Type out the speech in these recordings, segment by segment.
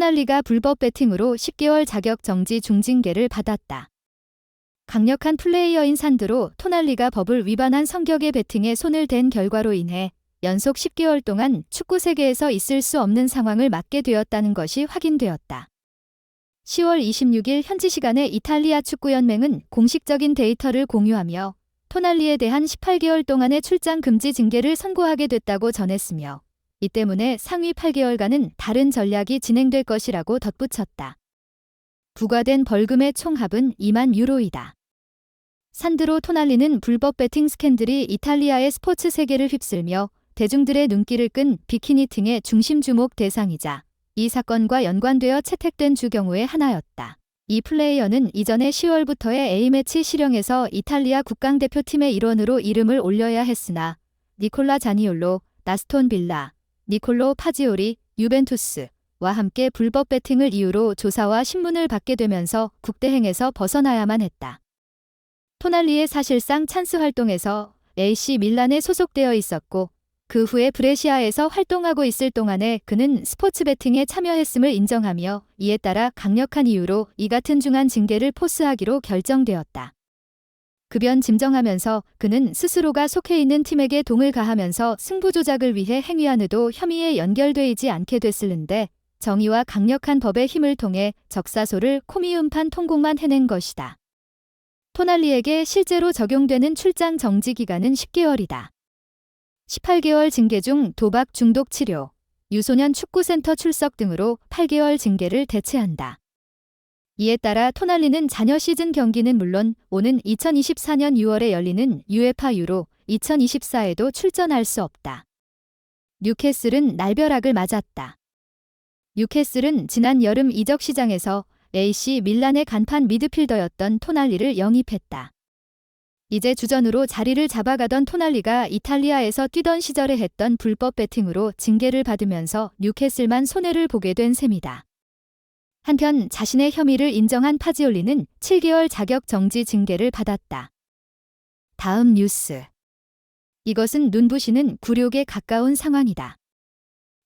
토날리가 불법 배팅으로 10개월 자격 정지 중징계를 받았다. 강력한 플레이어인 산드로 토날리가 법을 위반한 성격의 배팅에 손을 댄 결과로 인해 연속 10개월 동안 축구 세계에서 있을 수 없는 상황을 맞게 되었다는 것이 확인되었다. 10월 26일 현지 시간에 이탈리아 축구연맹은 공식적인 데이터를 공유하며 토날리에 대한 18개월 동안의 출장 금지 징계를 선고하게 됐다고 전했으며 이 때문에 상위 8개월간은 다른 전략이 진행될 것이라고 덧붙였다. 부과된 벌금의 총합은 2만 유로이다. 산드로 토날리는 불법 배팅 스캔들이 이탈리아의 스포츠 세계를 휩쓸며 대중들의 눈길을 끈 비키니팅의 중심 주목 대상이자 이 사건과 연관되어 채택된 주 경우의 하나였다. 이 플레이어는 이전에 10월부터의 A매치 실형에서 이탈리아 국강대표팀의 일원으로 이름을 올려야 했으나 니콜라 자니올로, 나스톤 빌라, 니콜로 파지오리, 유벤투스와 함께 불법 배팅을 이유로 조사와 신문을 받게 되면서 국대행에서 벗어나야만 했다. 토날리의 사실상 찬스 활동에서 AC 밀란에 소속되어 있었고 그 후에 브레시아에서 활동하고 있을 동안에 그는 스포츠 배팅에 참여했음을 인정하며 이에 따라 강력한 이유로 이 같은 중한 징계를 포스하기로 결정되었다. 급연 짐정하면서 그는 스스로가 속해 있는 팀에게 동을 가하면서 승부 조작을 위해 행위한 의도 혐의에 연결되지 않게 됐을는데 정의와 강력한 법의 힘을 통해 적사소를 코미음판 통곡만 해낸 것이다. 토날리에게 실제로 적용되는 출장 정지 기간은 10개월이다. 18개월 징계 중 도박 중독 치료, 유소년 축구센터 출석 등으로 8개월 징계를 대체한다. 이에 따라 토날리는 잔여 시즌 경기는 물론 오는 2024년 6월에 열리는 UEFA 유로 2024에도 출전할 수 없다. 뉴캐슬은 날벼락을 맞았다. 뉴캐슬은 지난 여름 이적 시장에서 AC 밀란의 간판 미드필더였던 토날리를 영입했다. 이제 주전으로 자리를 잡아가던 토날리가 이탈리아에서 뛰던 시절에 했던 불법 배팅으로 징계를 받으면서 뉴캐슬만 손해를 보게 된 셈이다. 한편 자신의 혐의를 인정한 파지올리는 7개월 자격 정지 징계를 받았다. 다음 뉴스. 이것은 눈부시는 굴욕에 가까운 상황이다.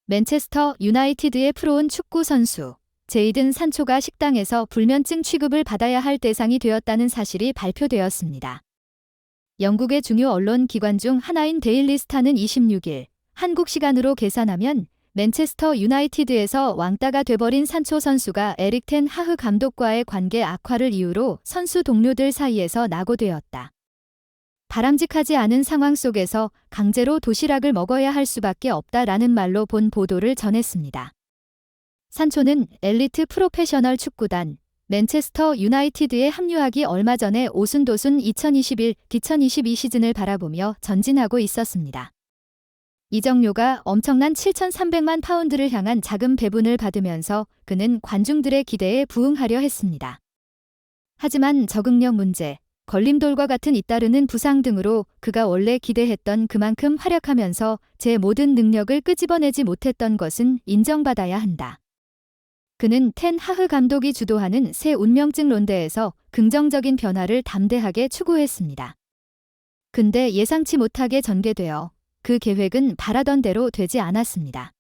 맨체스터 유나이티드의 프로온 축구 선수 제이든 산초가 식당에서 불면증 취급을 받아야 할 대상이 되었다는 사실이 발표되었습니다. 영국의 중요 언론 기관 중 하나인 데일리 스타는 26일 한국 시간으로 계산하면 맨체스터 유나이티드에서 왕따가 돼버린 산초 선수가 에릭 텐 하흐 감독과의 관계 악화를 이유로 선수 동료들 사이에서 낙오되었다. 바람직하지 않은 상황 속에서 강제로 도시락을 먹어야 할 수밖에 없다라는 말로 본 보도를 전했습니다. 산초는 엘리트 프로페셔널 축구단 맨체스터 유나이티드에 합류하기 얼마 전에 오순도순 2021-2022 시즌을 바라보며 전진하고 있었습니다. 이적료가 엄청난 7,300만 파운드를 향한 자금 배분을 받으면서 그는 관중들의 기대에 부응하려 했습니다. 하지만 적응력 문제, 걸림돌과 같은 잇따르는 부상 등으로 그가 원래 기대했던 그만큼 활약하면서 제 모든 능력을 끄집어내지 못했던 것은 인정받아야 한다. 그는 텐 하흐 감독이 주도하는 새 운명증 론대에서 긍정적인 변화를 담대하게 추구했습니다. 근데 예상치 못하게 전개되어 그 계획은 바라던 대로 되지 않았습니다.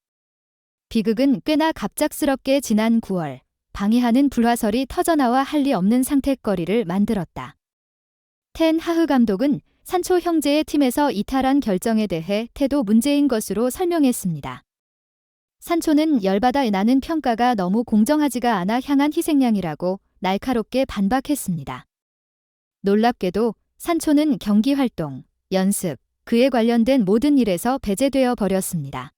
비극은 꽤나 갑작스럽게 지난 9월 방해하는 불화설이 터져나와 할 리 없는 상태거리를 만들었다. 텐 하흐 감독은 산초 형제의 팀에서 이탈한 결정에 대해 태도 문제인 것으로 설명했습니다. 산초는 열받아 나는 평가가 너무 공정하지가 않아 향한 희생양이라고 날카롭게 반박했습니다. 놀랍게도 산초는 경기 활동, 연습, 그에 관련된 모든 일에서 배제되어 버렸습니다.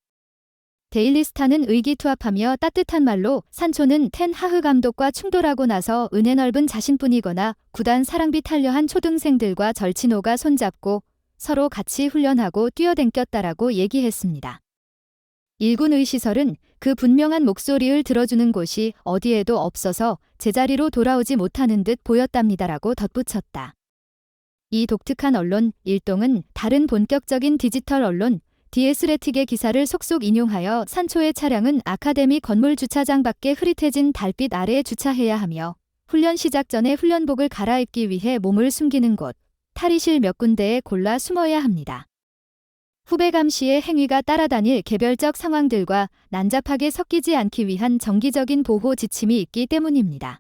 데일리스타는 의기투합하며 따뜻한 말로 산초는 텐 하흐 감독과 충돌하고 나서 은혜 넓은 자신뿐이거나 구단 사랑비 탈려한 초등생들과 절친호가 손잡고 서로 같이 훈련하고 뛰어댕겼다라고 얘기했습니다. 일군의 시설은 그 분명한 목소리를 들어주는 곳이 어디에도 없어서 제자리로 돌아오지 못하는 듯 보였답니다라고 덧붙였다. 이 독특한 언론 일동은 다른 본격적인 디지털 언론 디에스레틱의 기사를 속속 인용하여 산초의 차량은 아카데미 건물 주차장 밖에 흐릿해진 달빛 아래에 주차해야 하며 훈련 시작 전에 훈련복을 갈아입기 위해 몸을 숨기는 곳, 탈의실 몇 군데에 골라 숨어야 합니다. 후배 감시의 행위가 따라다닐 개별적 상황들과 난잡하게 섞이지 않기 위한 정기적인 보호 지침이 있기 때문입니다.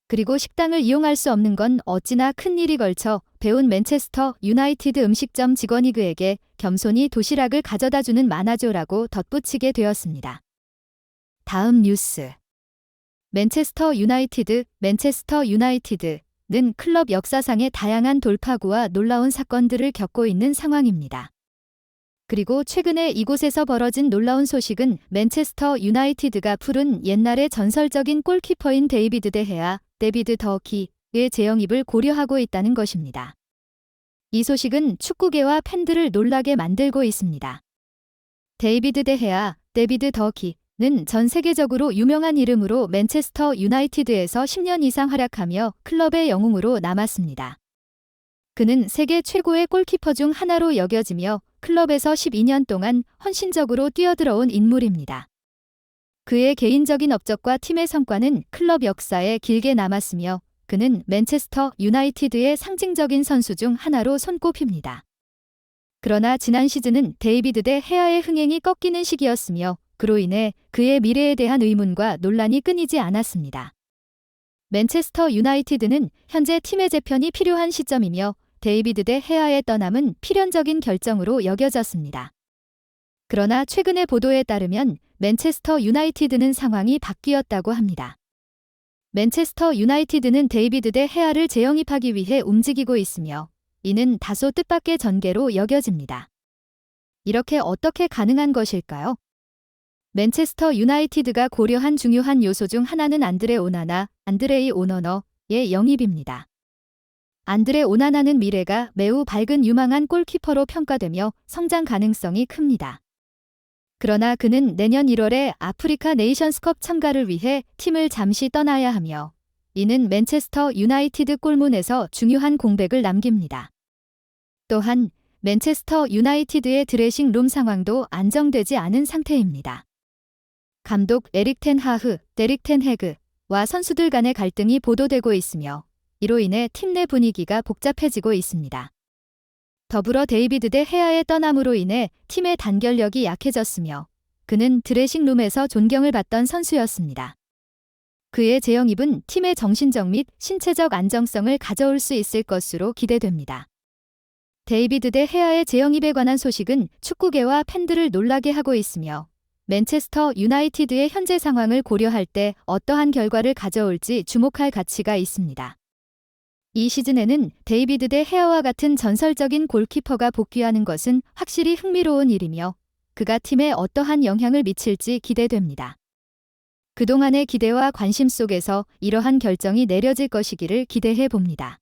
그리고 식당을 이용할 수 없는 건 어찌나 큰 일이 걸쳐 배운 맨체스터 유나이티드 음식점 직원이 그에게 겸손히 도시락을 가져다주는 만화죠라고 덧붙이게 되었습니다. 다음 뉴스. 맨체스터 유나이티드는 클럽 역사상의 다양한 돌파구와 놀라운 사건들을 겪고 있는 상황입니다. 그리고 최근에 이곳에서 벌어진 놀라운 소식은 맨체스터 유나이티드가 푸른 옛날의 전설적인 골키퍼인 데이비드 데비드 더 기의 재영입을 고려하고 있다는 것입니다. 이 소식은 축구계와 팬들을 놀라게 만들고 있습니다. 데비드 더 기는 전 세계적으로 유명한 이름으로 맨체스터 유나이티드에서 10년 이상 활약하며 클럽의 영웅으로 남았습니다. 그는 세계 최고의 골키퍼 중 하나로 여겨지며 클럽에서 12년 동안 헌신적으로 뛰어들어온 인물입니다. 그의 개인적인 업적과 팀의 성과는 클럽 역사에 길게 남았으며 그는 맨체스터 유나이티드의 상징적인 선수 중 하나로 손꼽힙니다. 그러나 지난 시즌은 데이비드 데 헤아의 흥행이 꺾이는 시기였으며 그로 인해 그의 미래에 대한 의문과 논란이 끊이지 않았습니다. 맨체스터 유나이티드는 현재 팀의 재편이 필요한 시점이며 데이비드 데 헤아의 떠남은 필연적인 결정으로 여겨졌습니다. 그러나 최근의 보도에 따르면 맨체스터 유나이티드는 상황이 바뀌었다고 합니다. 맨체스터 유나이티드는 데이비드 데 헤아를 재영입하기 위해 움직이고 있으며 이는 다소 뜻밖의 전개로 여겨집니다. 이렇게 어떻게 가능한 것일까요? 맨체스터 유나이티드가 고려한 중요한 요소 중 하나는 안드레이 오너너의 영입입니다. 안드레 오나나는 미래가 매우 밝은 유망한 골키퍼로 평가되며 성장 가능성이 큽니다. 그러나 그는 내년 1월에 아프리카 네이션스컵 참가를 위해 팀을 잠시 떠나야 하며 이는 맨체스터 유나이티드 골문에서 중요한 공백을 남깁니다. 또한 맨체스터 유나이티드의 드레싱 룸 상황도 안정되지 않은 상태입니다. 감독 데릭 텐 해그와 선수들 간의 갈등이 보도되고 있으며 이로 인해 팀 내 분위기가 복잡해지고 있습니다. 더불어 데이비드 데 헤아의 떠남으로 인해 팀의 단결력이 약해졌으며 그는 드레싱룸에서 존경을 받던 선수였습니다. 그의 재영입은 팀의 정신적 및 신체적 안정성을 가져올 수 있을 것으로 기대됩니다. 데이비드 데 헤아의 재영입에 관한 소식은 축구계와 팬들을 놀라게 하고 있으며 맨체스터 유나이티드의 현재 상황을 고려할 때 어떠한 결과를 가져올지 주목할 가치가 있습니다. 이 시즌에는 데이비드 데 헤아와 같은 전설적인 골키퍼가 복귀하는 것은 확실히 흥미로운 일이며 그가 팀에 어떠한 영향을 미칠지 기대됩니다. 그동안의 기대와 관심 속에서 이러한 결정이 내려질 것이기를 기대해 봅니다.